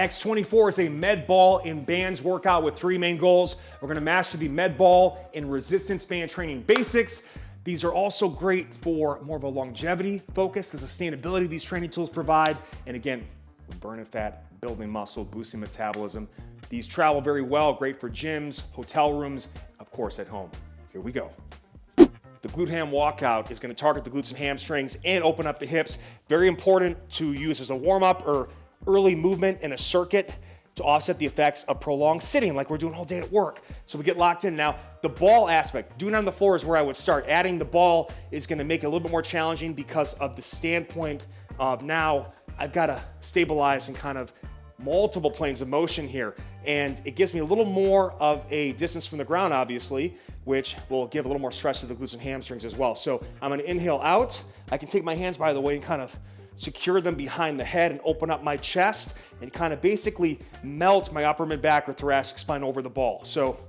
X24 is a med ball in bands workout with 3 main goals. We're gonna master the med ball and resistance band training basics. These are also great for more of a longevity focus, the sustainability these training tools provide. And again, burning fat, building muscle, boosting metabolism. These travel very well, great for gyms, hotel rooms, of course at home. Here we go. The glute ham walkout is gonna target the glutes and hamstrings and open up the hips. Very important to use as a warm-up or early movement in a circuit to offset the effects of prolonged sitting like we're doing all day at work. So we get locked in. Now, the ball aspect, doing it on the floor is where I would start. Adding the ball is gonna make it a little bit more challenging because of the standpoint of now I've gotta stabilize and kind of multiple planes of motion here. And it gives me a little more of a distance from the ground, obviously, which will give a little more stress to the glutes and hamstrings as well. So I'm gonna inhale out. I can take my hands, by the way, and kind of secure them behind the head and open up my chest and kind of basically melt my upper mid back or thoracic spine over the ball. So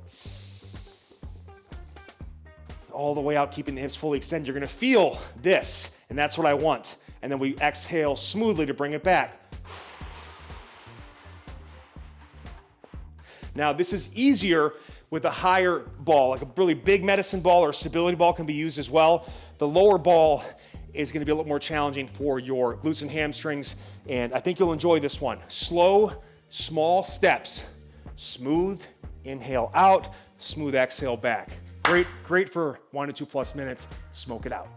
all the way out, keeping the hips fully extended. You're gonna feel this, and that's what I want. And then we exhale smoothly to bring it back. Now, this is easier with a higher ball, like a really big medicine ball or stability ball can be used as well. The lower ball is gonna be a little more challenging for your glutes and hamstrings, and I think you'll enjoy this one. Slow, small steps. Smooth, inhale out, smooth exhale back. Great for 1 to 2+ minutes, smoke it out.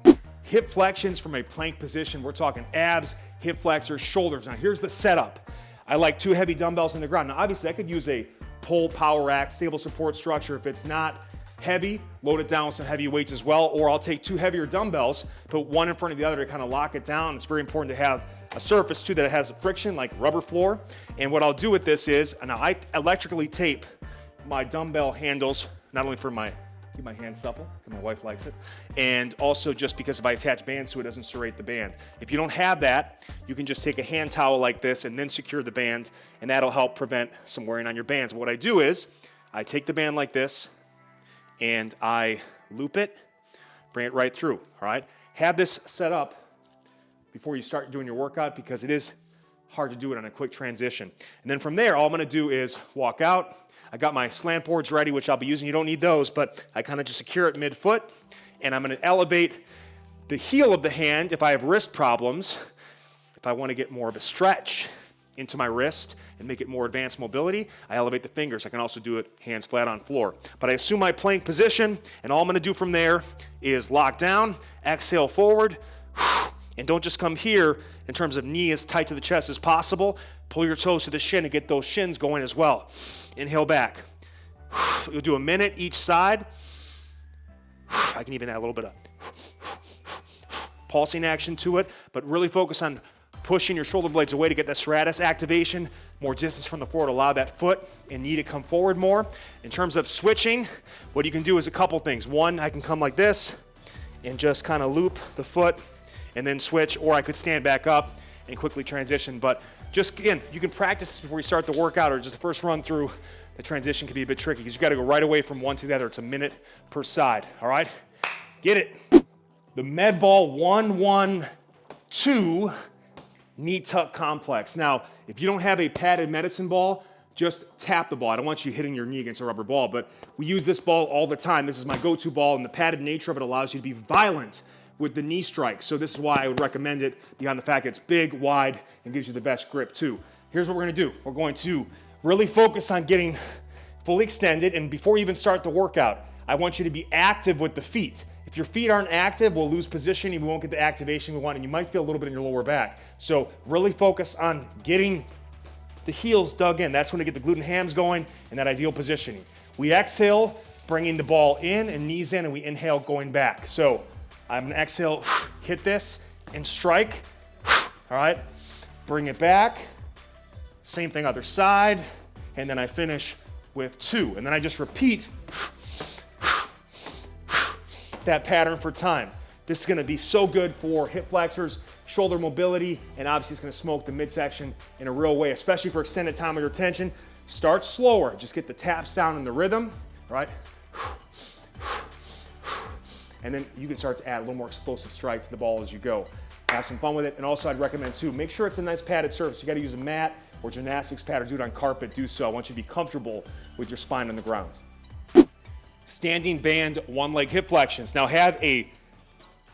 Hip flexions from a plank position. We're talking abs, hip flexors, shoulders. Now here's the setup. I like 2 heavy dumbbells in the ground. Now obviously I could use a pull power rack, stable support structure. If it's not heavy, load it down with some heavy weights as well, or I'll take 2 heavier dumbbells, put one in front of the other to kind of lock it down. It's very important to have a surface too that has friction, like rubber floor. And what I'll do with this is, now I electrically tape my dumbbell handles, not only for keep my hands supple, because my wife likes it, and also just because if I attach bands to it, it doesn't serrate the band. If you don't have that, you can just take a hand towel like this and then secure the band, and that'll help prevent some wearing on your bands. But what I do is, I take the band like this, and I loop it, bring it right through, all right? Have this set up before you start doing your workout because it is hard to do it on a quick transition. And then from there, all I'm gonna do is walk out. I got my slant boards ready, which I'll be using. You don't need those, but I kind of just secure it mid-foot, and I'm gonna elevate the heel of the hand if I have wrist problems. If I wanna get more of a stretch into my wrist and make it more advanced mobility, I elevate the fingers. I can also do it hands flat on floor. But I assume my plank position, and all I'm gonna do from there is lock down, exhale forward, and don't just come here in terms of knee as tight to the chest as possible. Pull your toes to the shin and get those shins going as well. Inhale back. You'll do a minute each side. I can even add a little bit of pulsing action to it, but really focus on pushing your shoulder blades away to get that serratus activation, more distance from the floor to allow that foot and knee to come forward more. In terms of switching, what you can do is a couple things. One, I can come like this and just kind of loop the foot and then switch, or I could stand back up and quickly transition. But just, again, you can practice this before you start the workout or just the first run through. The transition can be a bit tricky because you got to go right away from one to the other. It's a minute per side, all right? Get it. The med ball 1-1-2 knee tuck complex. Now, if you don't have a padded medicine ball, just tap the ball. I don't want you hitting your knee against a rubber ball, but we use this ball all the time. This is my go-to ball, and the padded nature of it allows you to be violent with the knee strike. So this is why I would recommend it, beyond the fact that it's big, wide, and gives you the best grip too. Here's what we're gonna do. We're going to really focus on getting fully extended, and before you even start the workout, I want you to be active with the feet. If your feet aren't active, we'll lose positioning, we won't get the activation we want, and you might feel a little bit in your lower back. So really focus on getting the heels dug in. That's when you get the glute and hams going and that ideal positioning. We exhale, bringing the ball in and knees in, and we inhale going back. So I'm gonna exhale, hit this, and strike. All right, bring it back. Same thing other side, and then I finish with 2. And then I just repeat that pattern for time. This is gonna be so good for hip flexors, shoulder mobility, and obviously it's gonna smoke the midsection in a real way, especially for extended time of retention. Start slower, just get the taps down in the rhythm, right? And then you can start to add a little more explosive strike to the ball as you go. Have some fun with it. And also I'd recommend too, make sure it's a nice padded surface. You gotta use a mat or gymnastics pad or do it on carpet, do so. I want you to be comfortable with your spine on the ground. Standing band one leg hip flexions. Now have a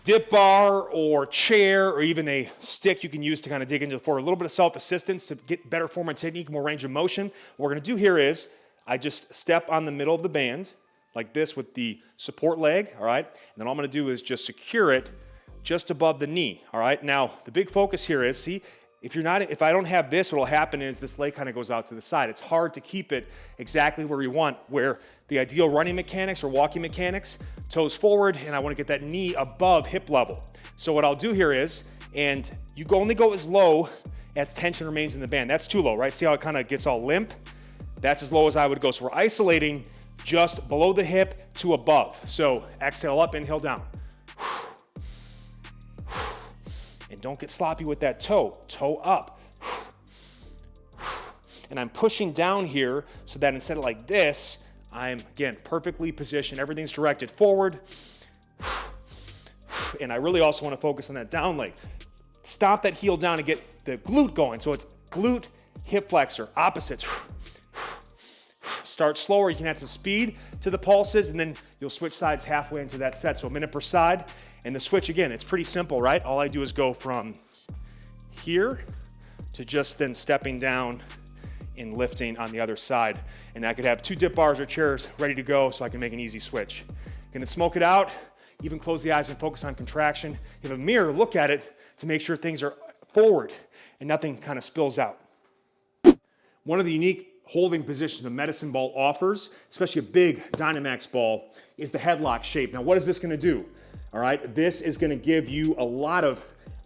dip bar or chair or even a stick you can use to kind of dig into the floor. A little bit of self-assistance to get better form and technique, more range of motion. What we're gonna do here is I just step on the middle of the band like this with the support leg, all right? And then all I'm gonna do is just secure it just above the knee, all right? Now, the big focus here is, see, if I don't have this, what'll happen is this leg kind of goes out to the side. It's hard to keep it exactly where you want, where the ideal running mechanics or walking mechanics, toes forward, and I want to get that knee above hip level. So what I'll do here is, and you only go as low as tension remains in the band. That's too low, right? See how it kind of gets all limp? That's as low as I would go. So we're isolating just below the hip to above. So exhale up, inhale down. And don't get sloppy with that toe up. And I'm pushing down here so that instead of like this, I'm, again, perfectly positioned. Everything's directed forward. And I really also want to focus on that down leg. Stomp that heel down and get the glute going. So it's glute, hip flexor, opposites. Start slower, you can add some speed to the pulses, and then you'll switch sides halfway into that set. So a minute per side. And the switch, again, it's pretty simple, right? All I do is go from here to just then stepping down and lifting on the other side. And I could have 2 dip bars or chairs ready to go so I can make an easy switch. Gonna smoke it out, even close the eyes and focus on contraction. You have a mirror, look at it to make sure things are forward and nothing kind of spills out. One of the unique holding positions the medicine ball offers, especially a big Dynamax ball, is the headlock shape. Now, what is this gonna do? All right, this is gonna give you a lot of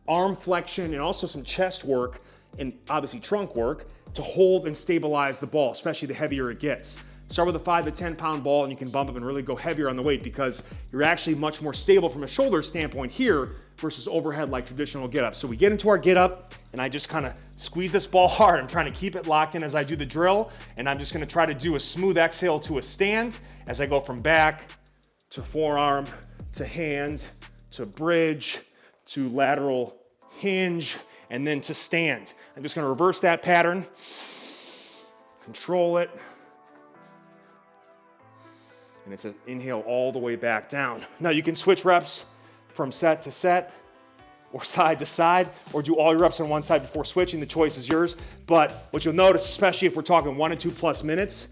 arm flexion and also some chest work and obviously trunk work to hold and stabilize the ball, especially the heavier it gets. Start with a 5 to 10 pound ball and you can bump up and really go heavier on the weight because you're actually much more stable from a shoulder standpoint here versus overhead like traditional get up. So we get into our get up and I just kind of squeeze this ball hard. I'm trying to keep it locked in as I do the drill, and I'm just gonna try to do a smooth exhale to a stand as I go from back to forearm to hand to bridge to lateral hinge and then to stand. I'm just gonna reverse that pattern, control it, and it's an inhale all the way back down. Now you can switch reps from set to set or side to side, or do all your reps on one side before switching. The choice is yours. But what you'll notice, especially if we're talking 1 to 2+ minutes,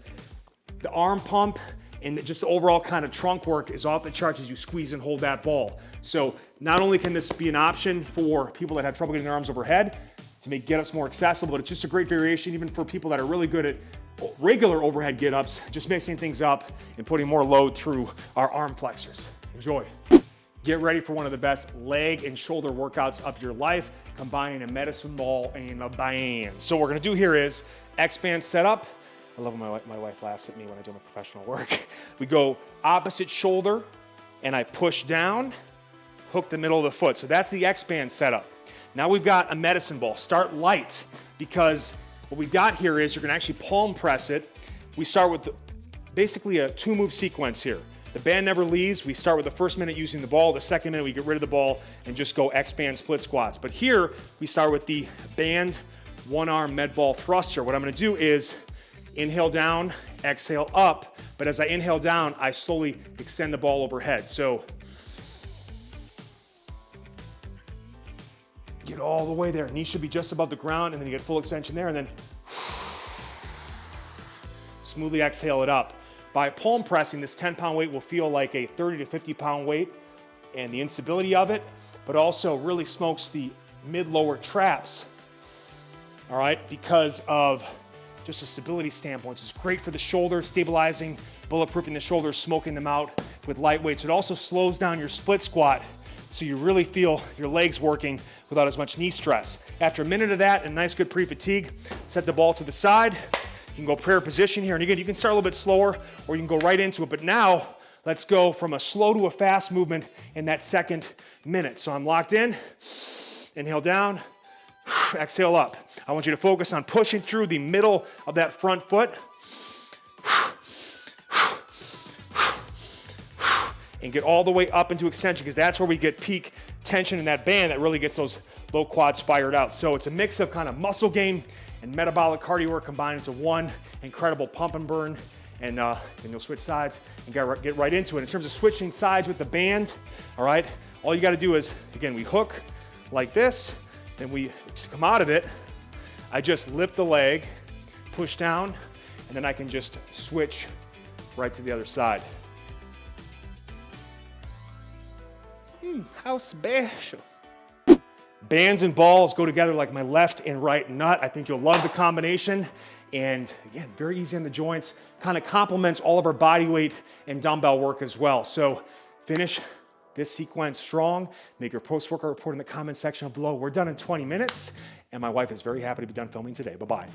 the arm pump and just the overall kind of trunk work is off the charts as you squeeze and hold that ball. So not only can this be an option for people that have trouble getting their arms overhead to make get-ups more accessible, but it's just a great variation even for people that are really good at regular overhead get-ups, just mixing things up and putting more load through our arm flexors. Enjoy. Get ready for one of the best leg and shoulder workouts of your life, combining a medicine ball and a band. So what we're gonna do here is X-band setup. I love when my wife laughs at me when I do my professional work. We go opposite shoulder and I push down, hook the middle of the foot. So that's the X-band setup. Now we've got a medicine ball. Start light because what we've got here is you're gonna actually palm press it. We start with basically a 2-move sequence here. The band never leaves. We start with the first minute using the ball. The second minute we get rid of the ball and just go X-band split squats. But here we start with the band 1-arm med ball thruster. What I'm gonna do is inhale down, exhale up. But as I inhale down, I slowly extend the ball overhead. So get all the way there. Knee should be just above the ground, and then you get full extension there, and then smoothly exhale it up. By palm pressing, this 10-pound weight will feel like a 30 to 50-pound weight, and the instability of it, but also really smokes the mid-lower traps, all right, because of just a stability standpoint. It's great for the shoulders, stabilizing, bulletproofing the shoulders, smoking them out with light weights. It also slows down your split squat, so you really feel your legs working without as much knee stress. After a minute of that and a nice good pre-fatigue, set the ball to the side. You can go prayer position here, and again, you can start a little bit slower or you can go right into it, but now let's go from a slow to a fast movement in that second minute. So I'm locked in, inhale down, exhale up. I want you to focus on pushing through the middle of that front foot and get all the way up into extension, because that's where we get peak tension in that band that really gets those low quads fired out. So it's a mix of kind of muscle gain and metabolic cardio work combined into one incredible pump and burn. And then you'll switch sides and get right into it. In terms of switching sides with the band, all right, all you gotta do is, again, we hook like this, then we come out of it. I just lift the leg, push down, and then I can just switch right to the other side. How special. Bands and balls go together like my left and right nut. I think you'll love the combination. And again, very easy on the joints, kind of complements all of our body weight and dumbbell work as well. So finish this sequence strong. Make your post-workout report in the comment section below. We're done in 20 minutes, and my wife is very happy to be done filming today. Bye-bye.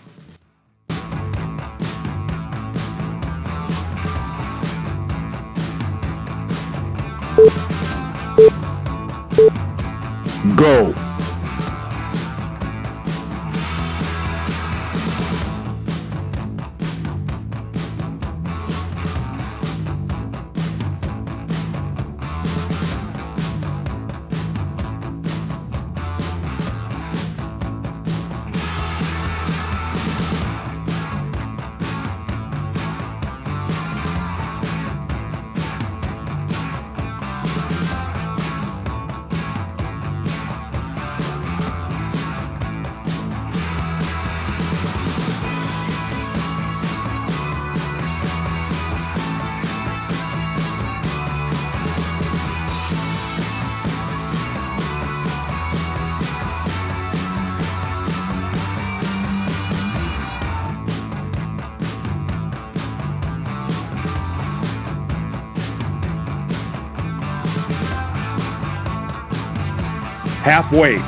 Go. Halfway.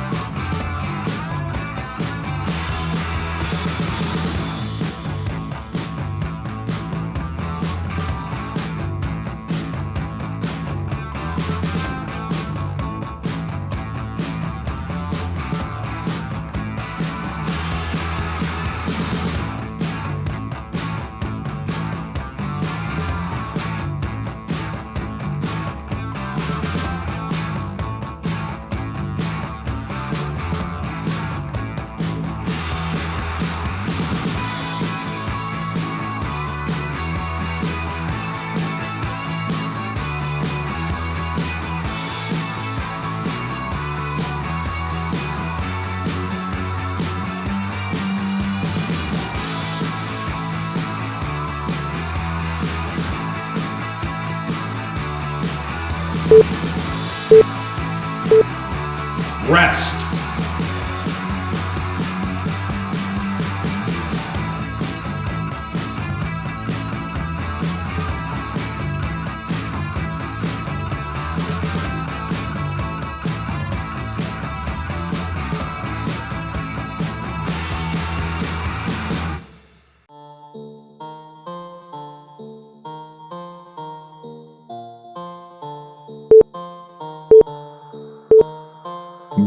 Rest.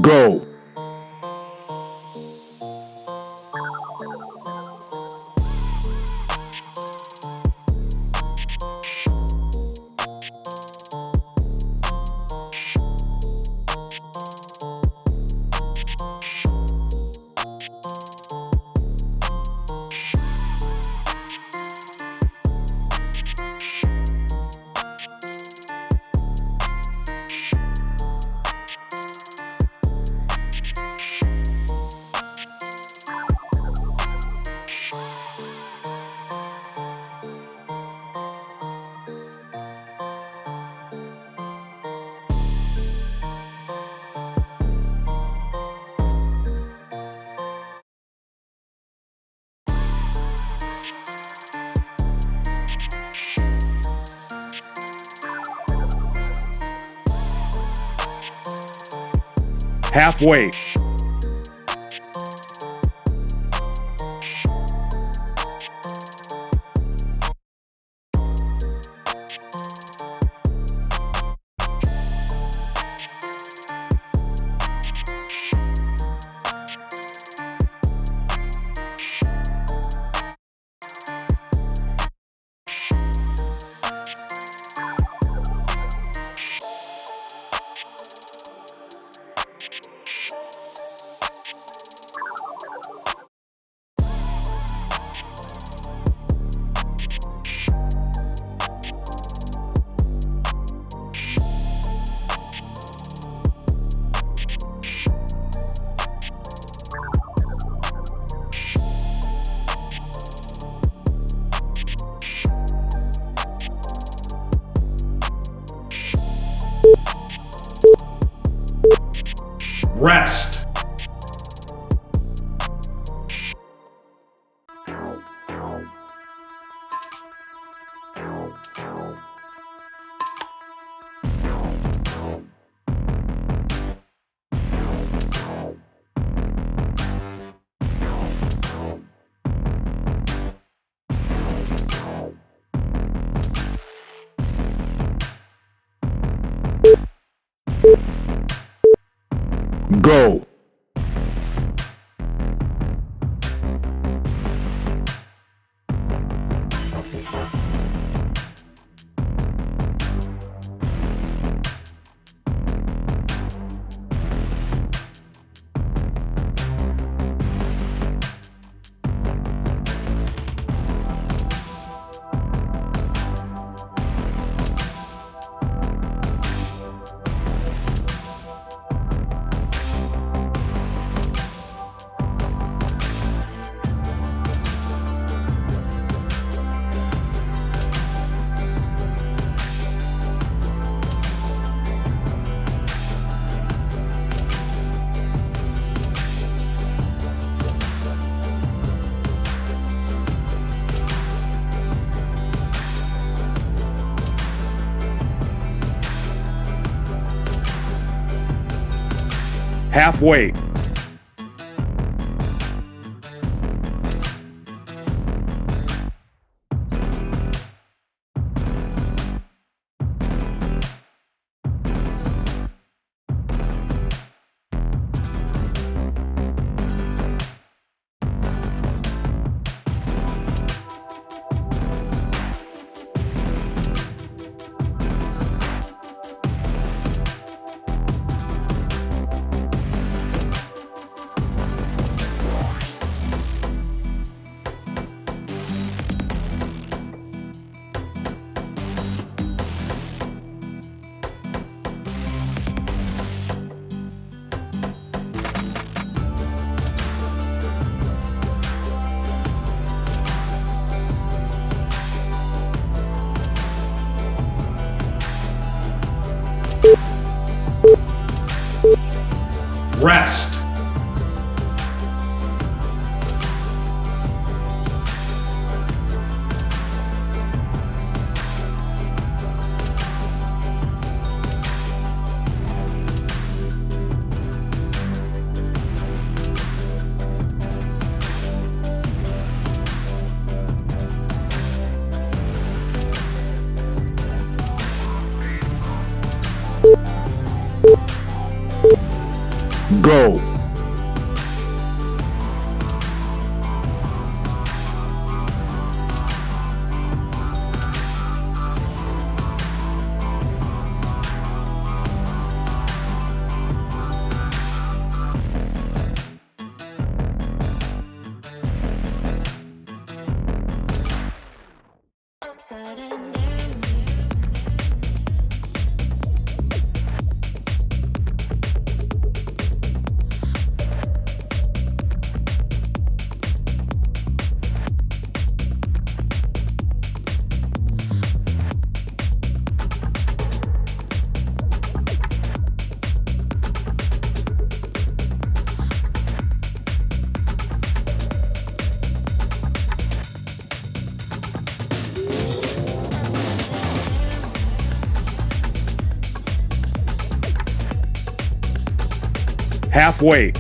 Go. Halfway. Rest. Go. Halfway. Rest. Go. Halfway.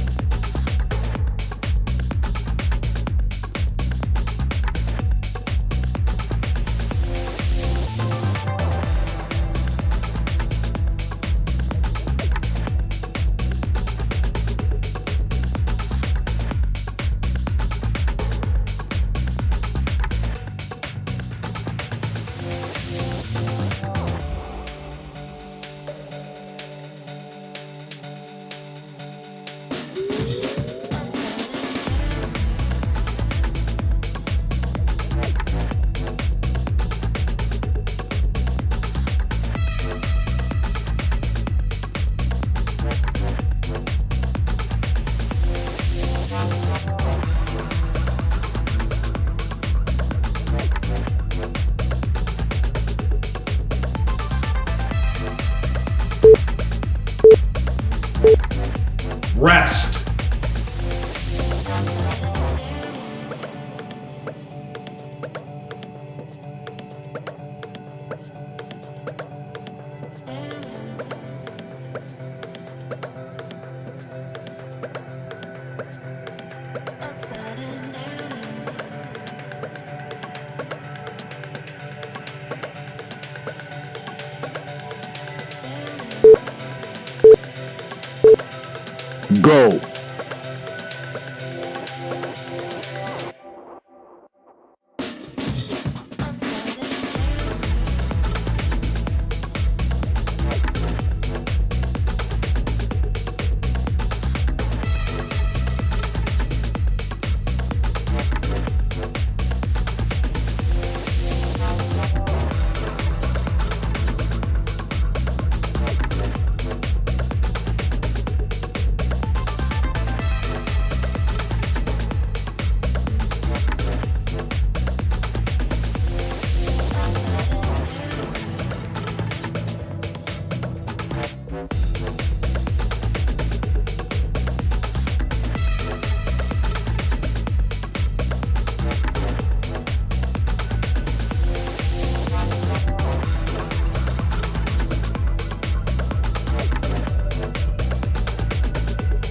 Go.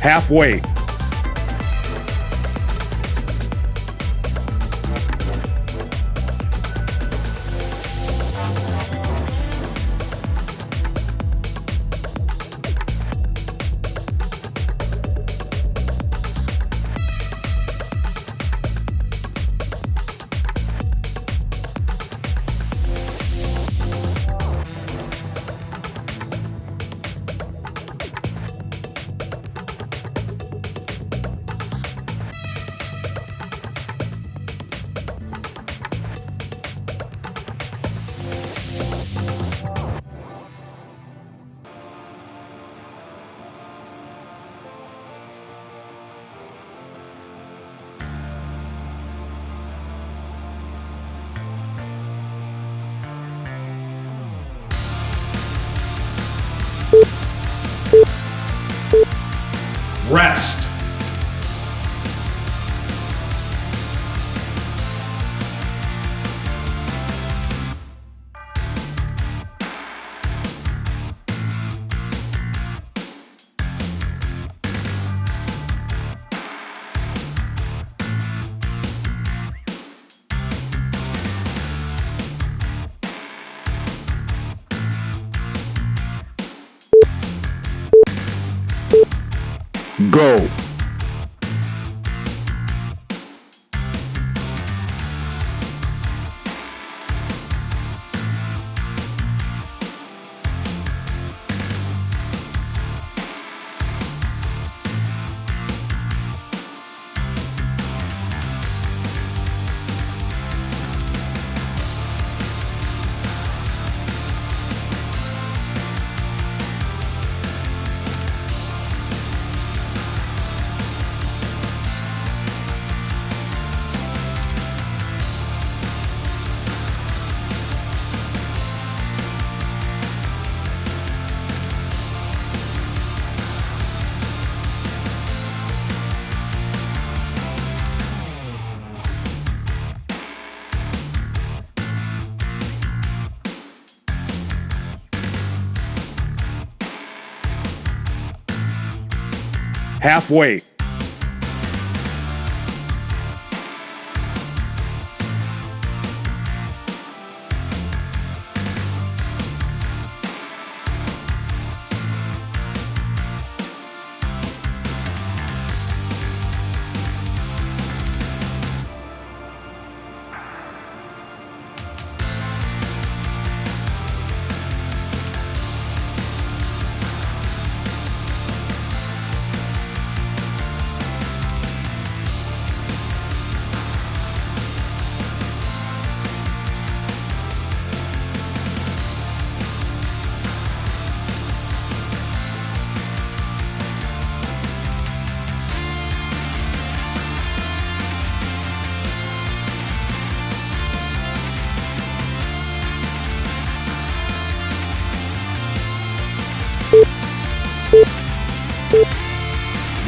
Halfway. Rest. Go. Halfway.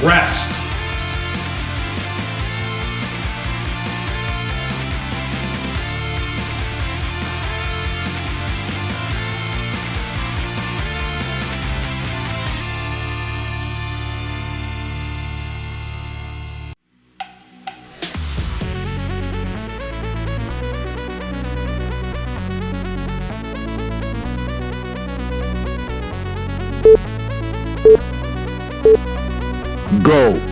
Rest. Go. Go.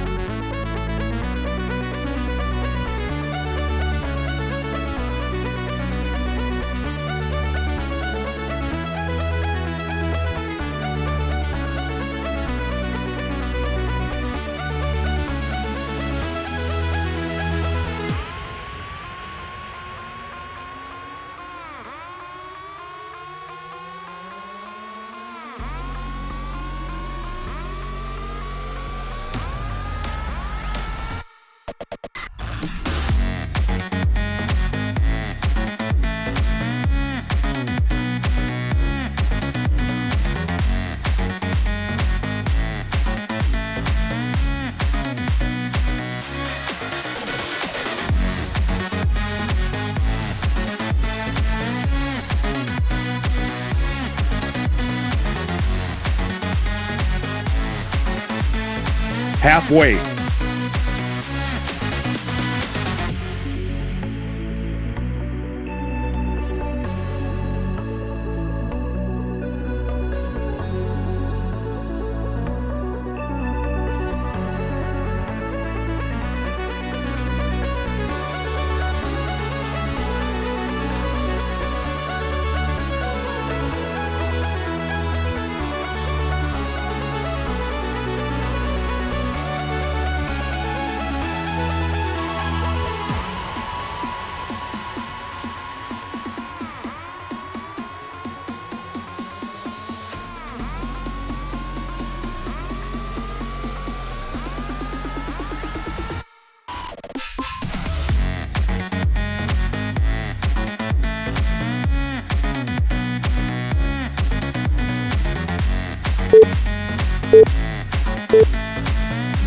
Halfway.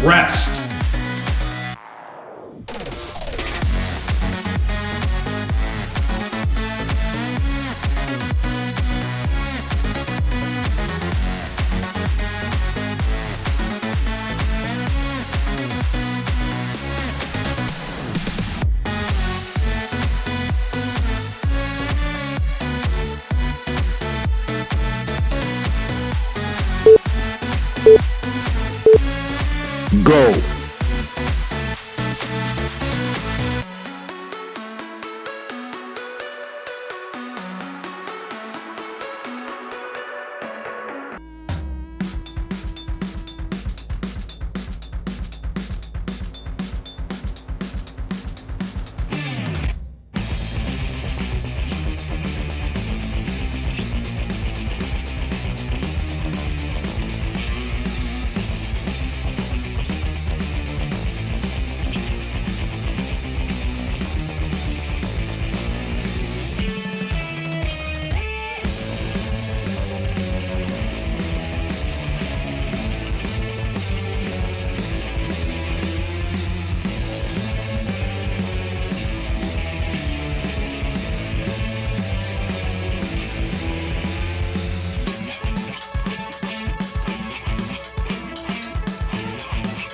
Rest. Go.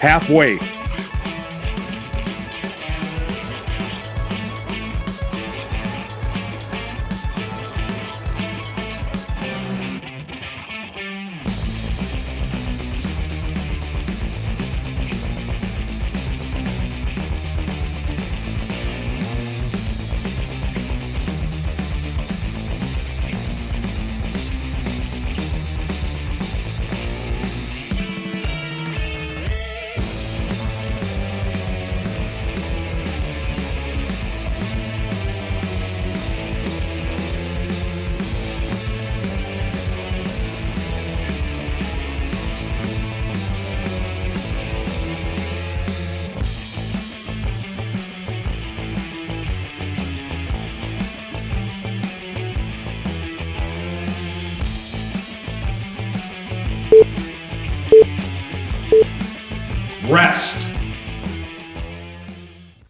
Halfway. Rest.